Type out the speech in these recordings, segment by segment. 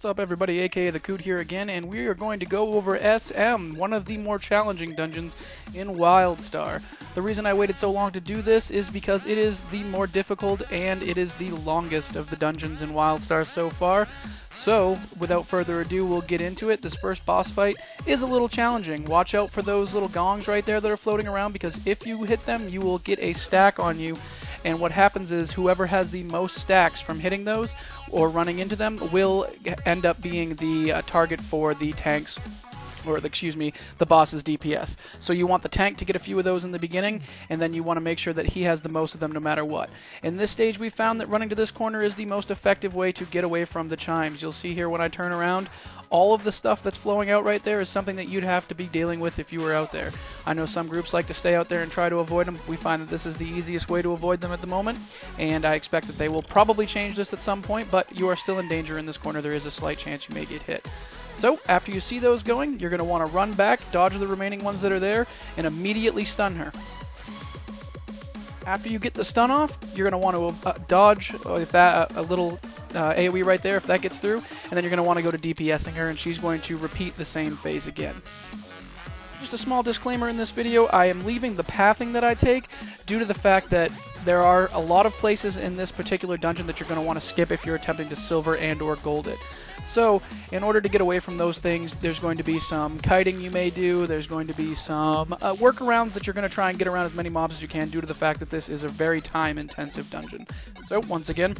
What's up, everybody? AkaTheCoot here again, and we are going to go over SM, one of the more challenging dungeons in Wildstar. The reason I waited so long to do this is because it is the more difficult and it is the longest of the dungeons in Wildstar so far. So, without further ado, we'll get into it. This first boss fight is a little challenging. Watch out for those little gongs right there that are floating around, because if you hit them, you will get a stack on you. And what happens is whoever has the most stacks from hitting those or running into them will end up being the target for the tanks, or the boss's DPS. So you want the tank to get a few of those in the beginning, and then you want to make sure that he has the most of them no matter what. In this stage, we found that running to this corner is the most effective way to get away from the chimes. You'll see here when I turn around, all of the stuff that's flowing out right there is something that you'd have to be dealing with if you were out there. I know some groups like to stay out there and try to avoid them. We find that this is the easiest way to avoid them at the moment, and I expect that they will probably change this at some point, but you are still in danger in this corner. There is a slight chance you may get hit. So, after you see those going, you're going to want to run back, dodge the remaining ones that are there, and immediately stun her. After you get the stun off, you're going to want to dodge if that a little AoE right there, if that gets through, and then you're going to want to go to DPSing her, and she's going to repeat the same phase again. Just a small disclaimer in this video, I am leaving the pathing that I take due to the fact that there are a lot of places in this particular dungeon that you're going to want to skip if you're attempting to silver and or gold it. So, in order to get away from those things, there's going to be some kiting you may do, there's going to be some workarounds that you're going to try and get around as many mobs as you can due to the fact that this is a very time-intensive dungeon. So, once again,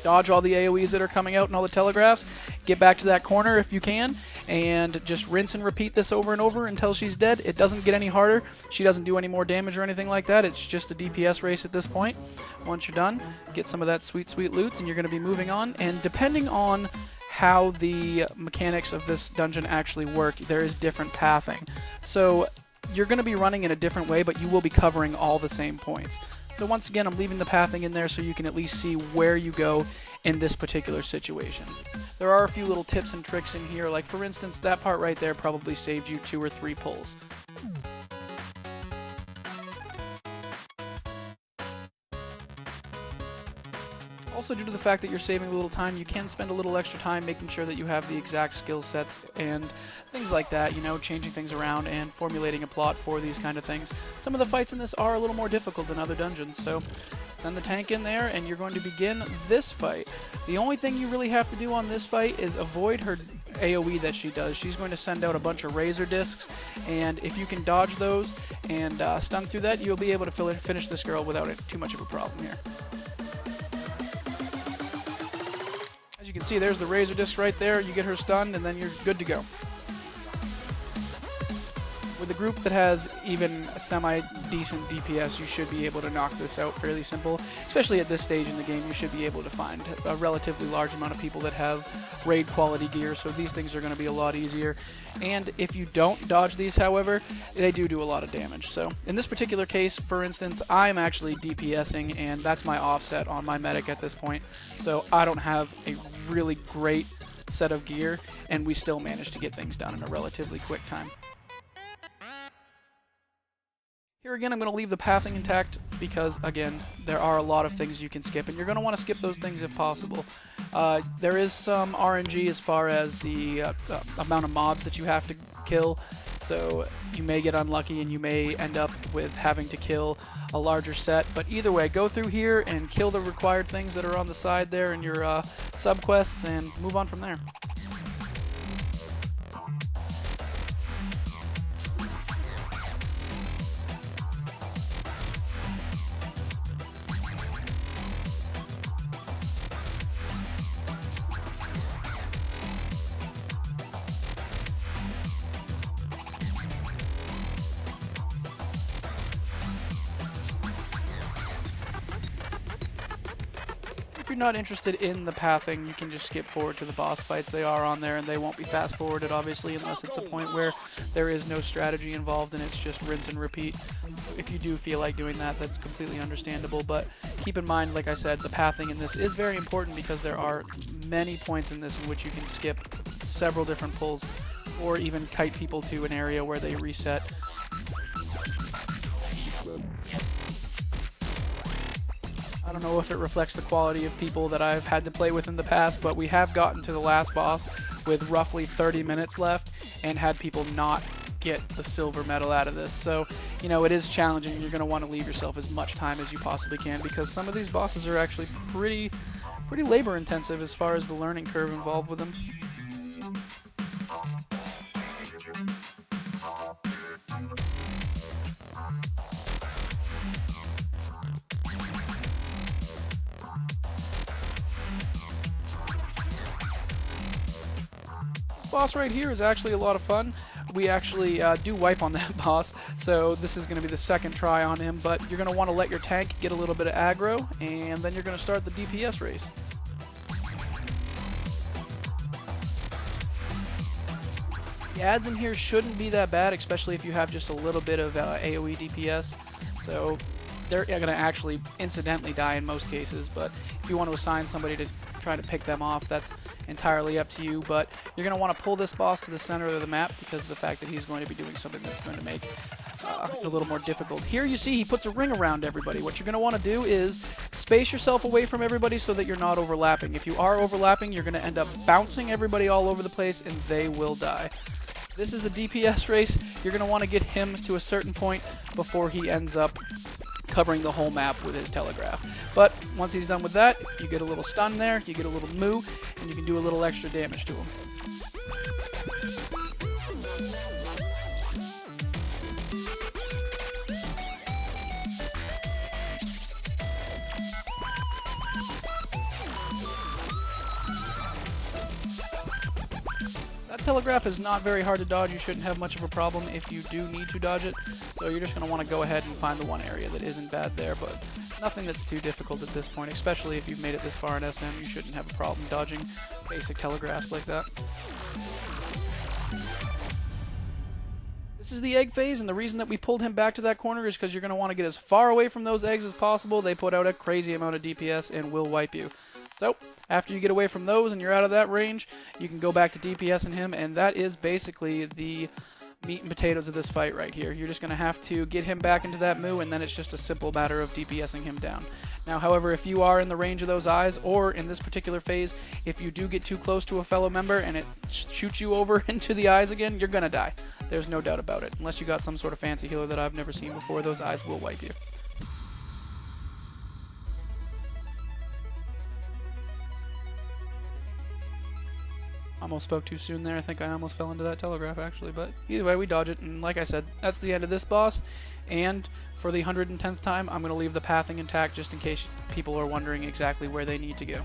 dodge all the AoEs that are coming out and all the telegraphs, get back to that corner if you can, and just rinse and repeat this over and over until she's dead. It doesn't get any harder. She doesn't do any more damage or anything like that. It's just a DPS race at this point. Once you're done, get some of that sweet, sweet loots, and you're going to be moving on. And depending on how the mechanics of this dungeon actually work, there is different pathing. So you're going to be running in a different way, but you will be covering all the same points. So once again, I'm leaving the pathing in there so you can at least see where you go in this particular situation. There are a few little tips and tricks in here, like for instance, that part right there probably saved you 2 or 3 pulls. Also, due to the fact that you're saving a little time, you can spend a little extra time making sure that you have the exact skill sets and things like that, you know, changing things around and formulating a plot for these kind of things. Some of the fights in this are a little more difficult than other dungeons, so send the tank in there and you're going to begin this fight. The only thing you really have to do on this fight is avoid her AoE that she does. She's going to send out a bunch of razor discs, and if you can dodge those and stun through that, you'll be able to finish this girl without too much of a problem here. As you can see, there's the razor disc right there. You get her stunned, and then you're good to go. With a group that has even a semi-decent DPS, you should be able to knock this out fairly simple. Especially at this stage in the game, you should be able to find a relatively large amount of people that have raid quality gear, so these things are going to be a lot easier. And if you don't dodge these, however, they do a lot of damage. So in this particular case, for instance, I'm actually DPSing, and that's my offset on my medic at this point. So I don't have a really great set of gear, and we still manage to get things done in a relatively quick time. Here again, I'm going to leave the pathing intact because, again, there are a lot of things you can skip, and you're going to want to skip those things if possible. There is some RNG as far as the amount of mobs that you have to kill, so you may get unlucky and you may end up with having to kill a larger set. But either way, go through here and kill the required things that are on the side there in your sub-quests and move on from there. If you're not interested in the pathing, you can just skip forward to the boss fights. They are on there, and they won't be fast forwarded, obviously, unless it's a point where there is no strategy involved and it's just rinse and repeat. If you do feel like doing that, that's completely understandable, but keep in mind, like I said, the pathing in this is very important because there are many points in this in which you can skip several different pulls or even kite people to an area where they reset. I don't know if it reflects the quality of people that I've had to play with in the past, but we have gotten to the last boss with roughly 30 minutes left and had people not get the silver medal out of this. So, you know, it is challenging. You're going to want to leave yourself as much time as you possibly can, because some of these bosses are actually pretty labor intensive as far as the learning curve involved with them. Boss right here is actually a lot of fun. We actually do wipe on that boss, so this is going to be the second try on him, but you're going to want to let your tank get a little bit of aggro, and then you're going to start the DPS race. The ads in here shouldn't be that bad, especially if you have just a little bit of AoE DPS, so they're going to actually incidentally die in most cases, but if you want to assign somebody to try to pick them off, that's entirely up to you. But you're going to want to pull this boss to the center of the map because of the fact that he's going to be doing something that's going to make it a little more difficult. Here you see he puts a ring around everybody. What you're going to want to do is space yourself away from everybody so that you're not overlapping. If you are overlapping, you're going to end up bouncing everybody all over the place and they will die. This is a DPS race. You're going to want to get him to a certain point before he ends up covering the whole map with his telegraph. But once he's done with that, you get a little stun there, you get a little moo, and you can do a little extra damage to him. That telegraph is not very hard to dodge. You shouldn't have much of a problem if you do need to dodge it. So you're just going to want to go ahead and find the one area that isn't bad there, but nothing that's too difficult at this point, especially if you've made it this far in SM. You shouldn't have a problem dodging basic telegraphs like that. This is the egg phase, and the reason that we pulled him back to that corner is because you're going to want to get as far away from those eggs as possible. They put out a crazy amount of DPS and will wipe you. So, after you get away from those and you're out of that range, you can go back to DPSing him, and that is basically the meat and potatoes of this fight right here. You're just going to have to get him back into that moo, and then it's just a simple matter of DPSing him down. Now, however, if you are in the range of those eyes, or in this particular phase, if you do get too close to a fellow member and it shoots you over into the eyes again, you're going to die. There's no doubt about it. Unless you got some sort of fancy healer that I've never seen before, those eyes will wipe you. Almost spoke too soon there. I think I almost fell into that telegraph, actually. But either way, we dodge it. And like I said, that's the end of this boss. And for the 110th time, I'm going to leave the pathing intact just in case people are wondering exactly where they need to go.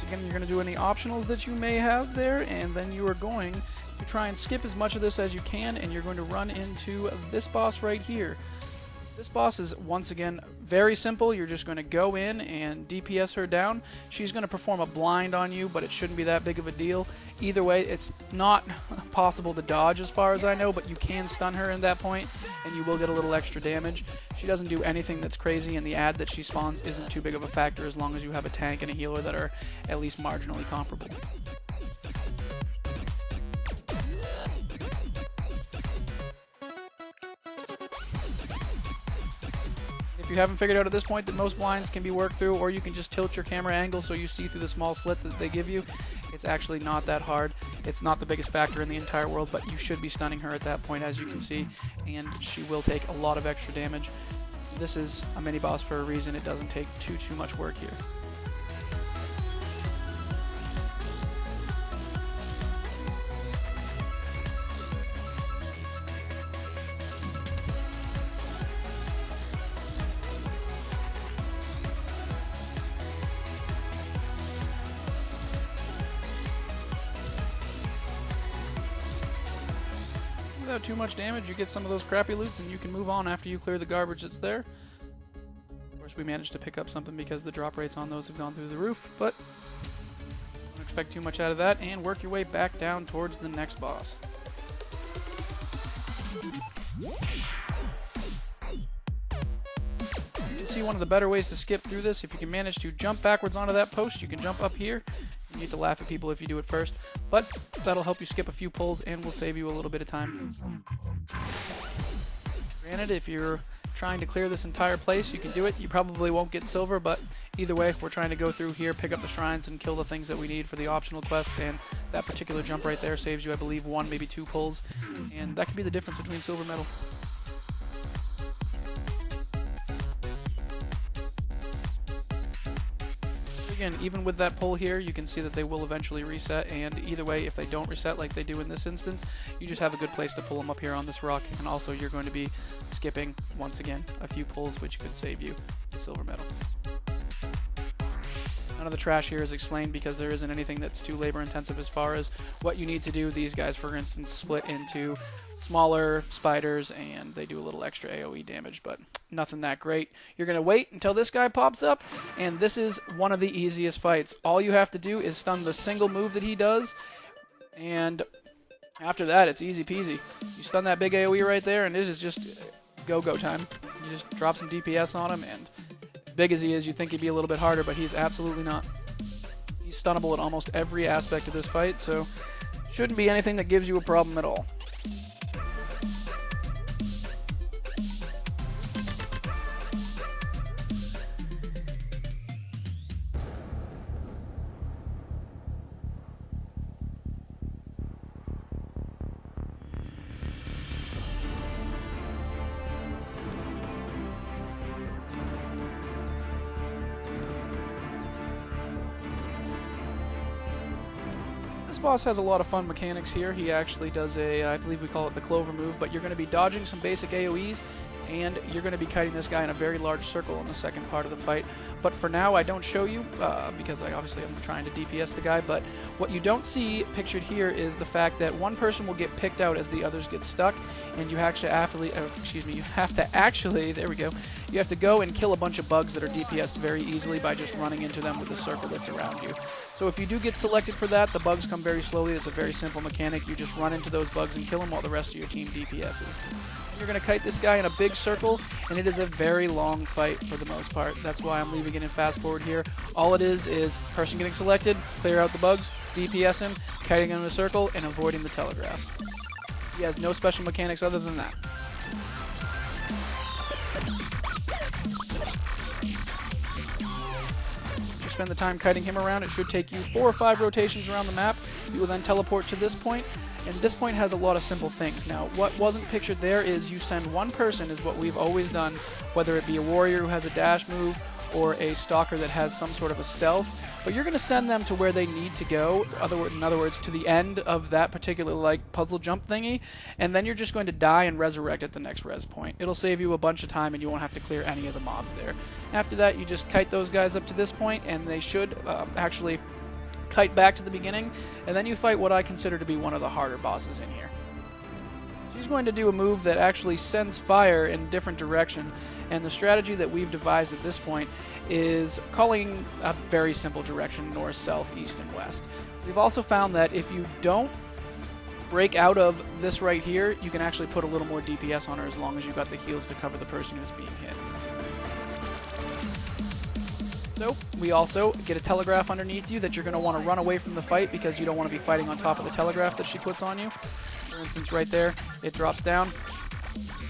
Again, you're going to do any optionals that you may have there, and then you are going to try and skip as much of this as you can, and you're going to run into this boss right here. This boss is, once again, very simple. You're just going to go in and DPS her down. She's going to perform a blind on you, but it shouldn't be that big of a deal. Either way, it's not possible to dodge as far as I know, but you can stun her in that point, and you will get a little extra damage. She doesn't do anything that's crazy, and the ad that she spawns isn't too big of a factor as long as you have a tank and a healer that are at least marginally comparable. If you haven't figured out at this point that most blinds can be worked through, or you can just tilt your camera angle so you see through the small slit that they give you, it's actually not that hard. It's not the biggest factor in the entire world, but you should be stunning her at that point, as you can see, and she will take a lot of extra damage. This is a mini-boss for a reason. It doesn't take too much work here. Without too much damage, you get some of those crappy loots and you can move on after you clear the garbage that's there. Of course, we managed to pick up something because the drop rates on those have gone through the roof, but don't expect too much out of that, and work your way back down towards the next boss. see one of the better ways to skip through this. If you can manage to jump backwards onto that post, you can jump up here. You need to laugh at people if you do it first, but that'll help you skip a few pulls and will save you a little bit of time. Granted, if you're trying to clear this entire place, you can do it. You probably won't get silver, but either way, we're trying to go through here, pick up the shrines, and kill the things that we need for the optional quests, and that particular jump right there saves you, I believe, 1, maybe 2 pulls, and that could be the difference between silver and metal. Again, even with that pull here, you can see that they will eventually reset, and either way, if they don't reset like they do in this instance, you just have a good place to pull them up here on this rock, and also you're going to be skipping, once again, a few pulls, which could save you the silver medal. None of the trash here is explained because there isn't anything that's too labor intensive as far as what you need to do. These guys, for instance, split into smaller spiders and they do a little extra AoE damage, but nothing that great. You're going to wait until this guy pops up, and this is one of the easiest fights. All you have to do is stun the single move that he does, and after that, it's easy peasy. You stun that big AoE right there, and it is just go-go time. You just drop some DPS on him, and big as he is, you'd think he'd be a little bit harder, but he's absolutely not. He's stunnable at almost every aspect of this fight, so shouldn't be anything that gives you a problem at all. This boss has a lot of fun mechanics here. He actually does I believe we call it the clover move, but you're going to be dodging some basic AoEs, and you're going to be kiting this guy in a very large circle in the second part of the fight. But for now, I don't show you, because obviously I'm trying to DPS the guy, but what you don't see pictured here is the fact that one person will get picked out as the others get stuck, and you have to actually, there we go, you have to go and kill a bunch of bugs that are DPS'd very easily by just running into them with the circle that's around you. So if you do get selected for that, the bugs come very slowly. It's a very simple mechanic. You just run into those bugs and kill them while the rest of your team DPSs. You're going to kite this guy in a big circle, and it is a very long fight for the most part. That's why I'm leaving it in fast forward here. All it is person getting selected, clear out the bugs, DPS him, kiting him in a circle, and avoiding the telegraph. He has no special mechanics other than that. Spend the time kiting him around. It should take you 4 or 5 rotations around the map. You will then teleport to this point, and this point has a lot of simple things. Now, what wasn't pictured there is you send one person, is what we've always done, whether it be a warrior who has a dash move or a stalker that has some sort of a stealth, but you're going to send them to where they need to go, in other words, to the end of that particular puzzle jump thingy, and then you're just going to die and resurrect at the next res point. It'll save you a bunch of time and you won't have to clear any of the mobs there. After that, you just kite those guys up to this point, and they should actually kite back to the beginning, and then you fight what I consider to be one of the harder bosses in here. She's going to do a move that actually sends fire in a different direction, and the strategy that we've devised at this point is calling a very simple direction: north, south, east, and west. We've also found that if you don't break out of this right here, you can actually put a little more DPS on her as long as you've got the heals to cover the person who's being hit. So, we also get a telegraph underneath you that you're going to want to run away from the fight because you don't want to be fighting on top of the telegraph that she puts on you. For instance, right there, it drops down.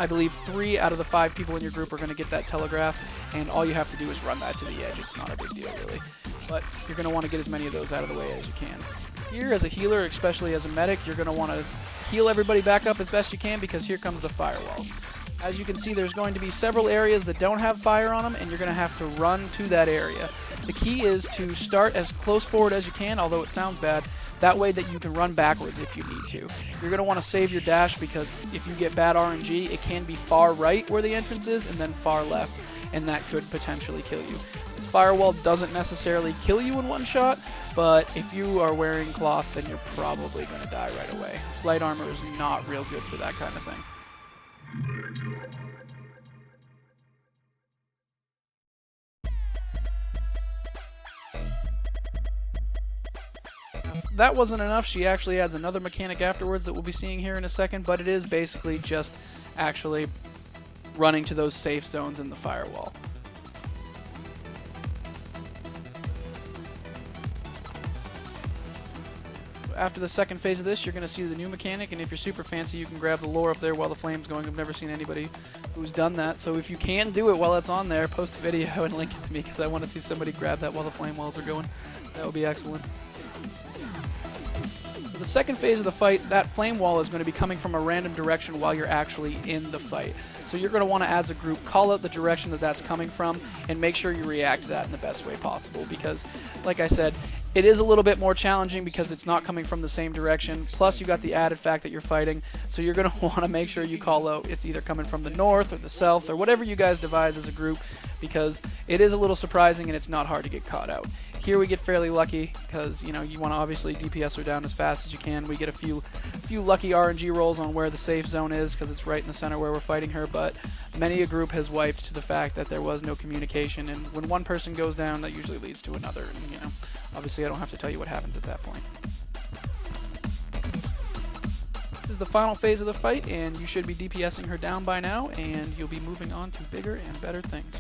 I believe 3 out of the 5 people in your group are going to get that telegraph, and all you have to do is run that to the edge. It's not a big deal, really. But you're going to want to get as many of those out of the way as you can. Here, as a healer, especially as a medic, you're going to want to heal everybody back up as best you can because here comes the firewall. As you can see, there's going to be several areas that don't have fire on them, and you're going to have to run to that area. The key is to start as close forward as you can, although it sounds bad, that way that you can run backwards if you need to. You're going to want to save your dash because if you get bad RNG, it can be far right where the entrance is and then far left, and that could potentially kill you. This firewall doesn't necessarily kill you in one shot, but if you are wearing cloth, then you're probably going to die right away. Light armor is not real good for that kind of thing. That wasn't enough. She actually adds another mechanic afterwards that we'll be seeing here in a second, but it is basically just actually running to those safe zones in the firewall. after the second phase of this, you're going to see the new mechanic, and if you're super fancy, you can grab the lore up there while the flame's going. I've never seen anybody who's done that, so if you can do it while it's on there, post a video and link it to me, because I want to see somebody grab that while the flame walls are going. That would be excellent. For the second phase of the fight, that flame wall is going to be coming from a random direction while you're actually in the fight. So you're going to want to, as a group, call out the direction that that's coming from and make sure you react to that in the best way possible, because, like I said, it is a little bit more challenging because it's not coming from the same direction, plus you got the added fact that you're fighting, so you're going to want to make sure you call out it's either coming from the north or the south or whatever you guys devise as a group, because it is a little surprising and it's not hard to get caught out. Here we get fairly lucky because, you know, you want to obviously DPS her down as fast as you can. We get a few lucky RNG rolls on where the safe zone is because it's right in the center where we're fighting her, but many a group has wiped to the fact that there was no communication, and when one person goes down, that usually leads to another, and, you know, obviously I don't have to tell you what happens at that point. This is the final phase of the fight, and you should be DPSing her down by now, and you'll be moving on to bigger and better things.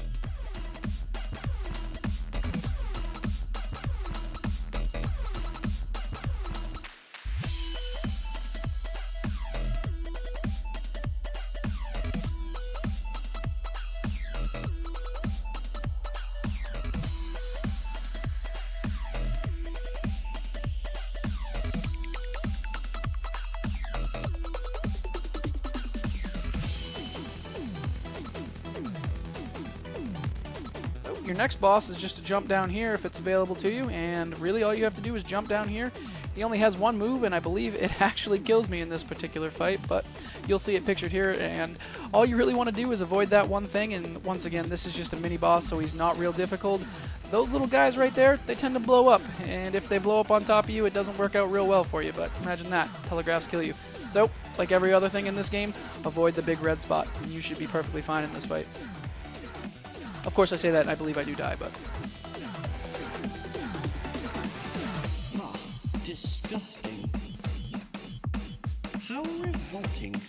Your next boss is just to jump down here if it's available to you, and really all you have to do is jump down here. He only has one move, and I believe it actually kills me in this particular fight, but you'll see it pictured here, and all you really want to do is avoid that one thing, and once again, this is just a mini boss, so he's not real difficult. Those little guys right there, they tend to blow up, and if they blow up on top of you, it doesn't work out real well for you, but imagine that, telegraphs kill you. So, like every other thing in this game, avoid the big red spot, and you should be perfectly fine in this fight. Of course, I say that, and I believe I do die, but... Ah, disgusting. How revolting.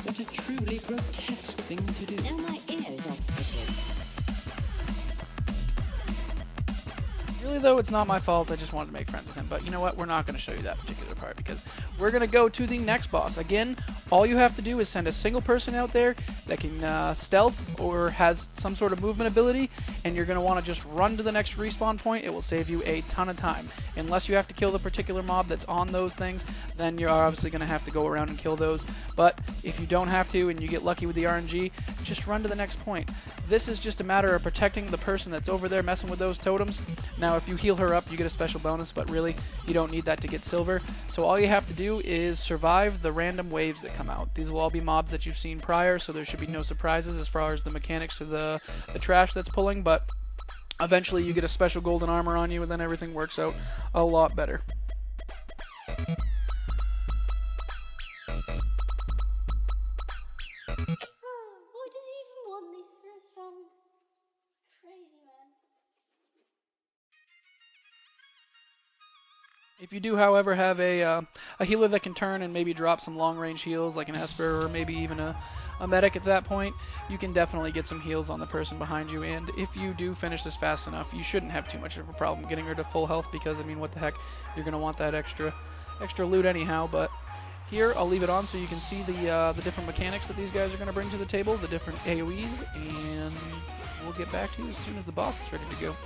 What a truly grotesque thing to do. Now my ears are sticking. Really, though, it's not my fault. I just wanted to make friends with him. But you know what? We're not going to show you that particular part because we're going to go to the next boss. Again, all you have to do is send a single person out there that can stealth or has some sort of movement ability, and you're going to want to just run to the next respawn point. It will save you a ton of time. Unless you have to kill the particular mob that's on those things, then you're obviously going to have to go around and kill those. But if you don't have to and you get lucky with the RNG, just run to the next point. This is just a matter of protecting the person that's over there messing with those totems. Now, if you heal her up, you get a special bonus, but really, you don't need that to get silver. So all you have to do is survive the random waves that come out. These will all be mobs that you've seen prior, so there should be no surprises as far as the mechanics to the trash that's pulling, but eventually you get a special golden armor on you, and then everything works out a lot better. Why does he even want this for a song? Crazy man. If you do, however, have a healer that can turn and maybe drop some long-range heals, like an Esper or maybe even a medic at that point, you can definitely get some heals on the person behind you. And if you do finish this fast enough, you shouldn't have too much of a problem getting her to full health because, I mean, what the heck, you're going to want that extra loot anyhow. But here, I'll leave it on so you can see the different mechanics that these guys are going to bring to the table, the different AoEs, and we'll get back to you as soon as the boss is ready to go.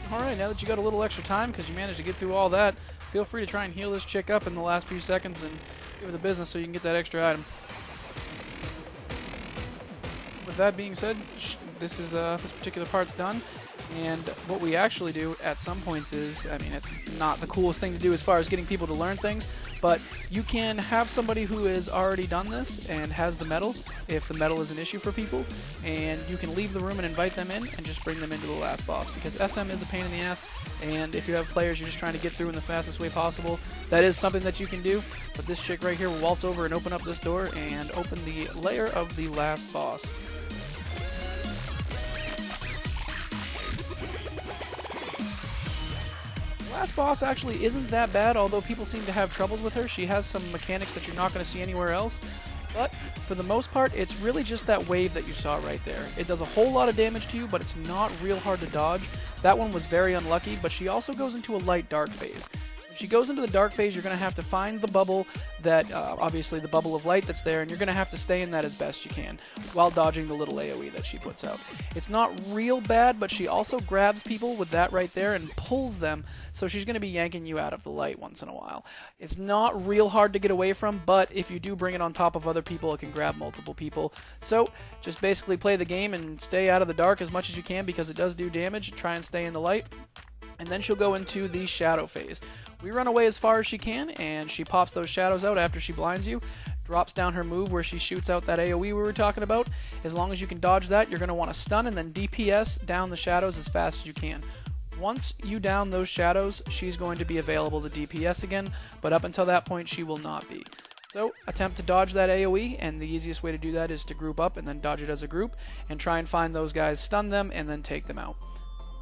Alright, now that you got a little extra time because you managed to get through all that, feel free to try and heal this chick up in the last few seconds and give her the business so you can get that extra item. With that being said, this particular part's done. And what we actually do at some points is, I mean, it's not the coolest thing to do as far as getting people to learn things, but you can have somebody who has already done this and has the medal, if the medal is an issue for people, and you can leave the room and invite them in and just bring them into the last boss, because SM is a pain in the ass, and if you have players you're just trying to get through in the fastest way possible, that is something that you can do. But this chick right here will waltz over and open up this door and open the lair of the last boss. Last boss actually isn't that bad, although people seem to have troubles with her. She has some mechanics that you're not going to see anywhere else, but for the most part, it's really just that wave that you saw right there. It does a whole lot of damage to you, but it's not real hard to dodge. That one was very unlucky, but she also goes into a light dark phase. When she goes into the dark phase, you're going to have to find the bubble that, obviously the bubble of light that's there, and you're going to have to stay in that as best you can while dodging the little AoE that she puts out. It's not real bad, but she also grabs people with that right there and pulls them, so she's going to be yanking you out of the light once in a while. It's not real hard to get away from, but if you do bring it on top of other people, it can grab multiple people. So just basically play the game and stay out of the dark as much as you can, because it does do damage. Try and stay in the light. And then she'll go into the shadow phase. We run away as far as she can, and she pops those shadows out after she blinds you, drops down her move where she shoots out that AoE we were talking about. As long as you can dodge that, you're going to want to stun and then DPS down the shadows as fast as you can. Once you down those shadows, she's going to be available to DPS again, but up until that point, she will not be. So attempt to dodge that AoE, and the easiest way to do that is to group up and then dodge it as a group, and try and find those guys, stun them, and then take them out.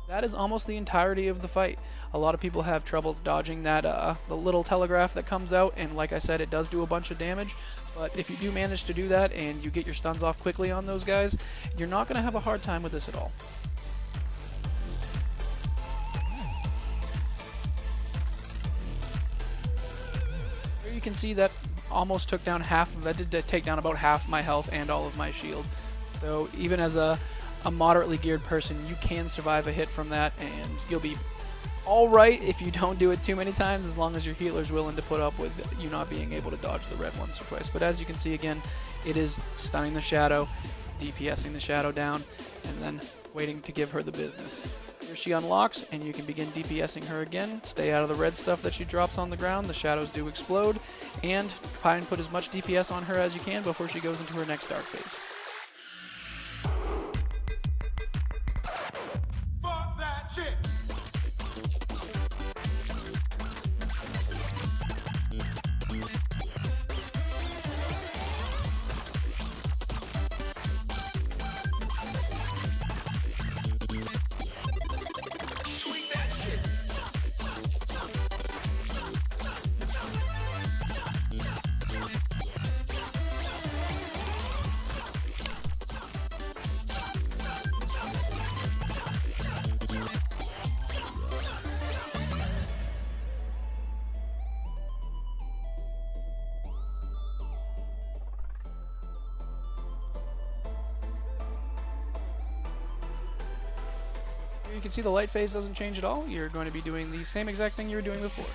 That is almost the entirety of the fight. A lot of people have troubles dodging that the little telegraph that comes out, and like I said, it does do a bunch of damage, but if you do manage to do that and you get your stuns off quickly on those guys, you're not going to have a hard time with this at all. Here you can see that almost took down that did take down about half my health and all of my shield. So even as a moderately geared person, you can survive a hit from that, and you'll be alright if you don't do it too many times, as long as your healer's willing to put up with you not being able to dodge the red once or twice. But as you can see again, it is stunning the shadow, DPSing the shadow down, and then waiting to give her the business. Here she unlocks, and you can begin DPSing her again. Stay out of the red stuff that she drops on the ground. The shadows do explode, and try and put as much DPS on her as you can before she goes into her next dark phase. You can see the light phase doesn't change at all. You're going to be doing the same exact thing you were doing before.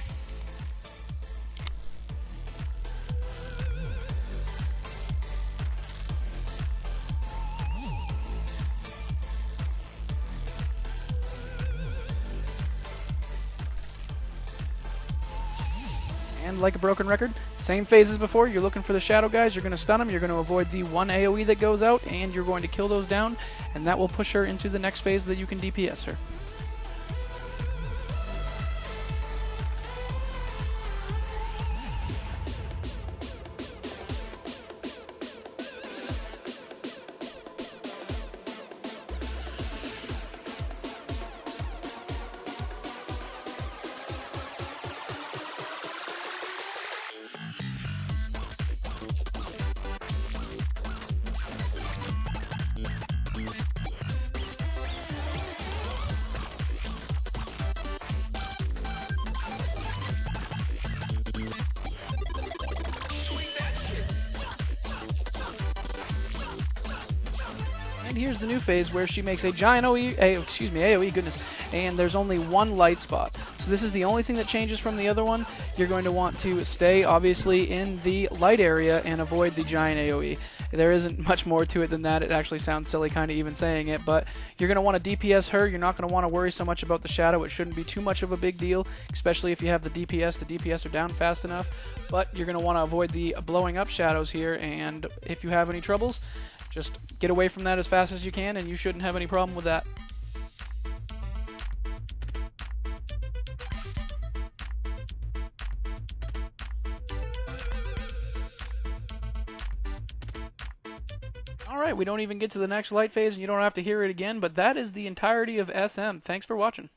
And like a broken record, same phase as before. You're looking for the shadow guys, you're going to stun them, you're going to avoid the one AoE that goes out, and you're going to kill those down, and that will push her into the next phase that you can DPS her. And here's the new phase where she makes a giant AoE, goodness, and there's only one light spot. So this is the only thing that changes from the other one. You're going to want to stay, obviously, in the light area and avoid the giant AoE. There isn't much more to it than that. It actually sounds silly kind of even saying it, but you're going to want to DPS her. You're not going to want to worry so much about the shadow. It shouldn't be too much of a big deal, especially if you have the DPS. The DPS are down fast enough, but you're going to want to avoid the blowing up shadows here, and if you have any troubles, just get away from that as fast as you can, and you shouldn't have any problem with that. Alright, we don't even get to the next light phase, and you don't have to hear it again, but that is the entirety of SM. Thanks for watching.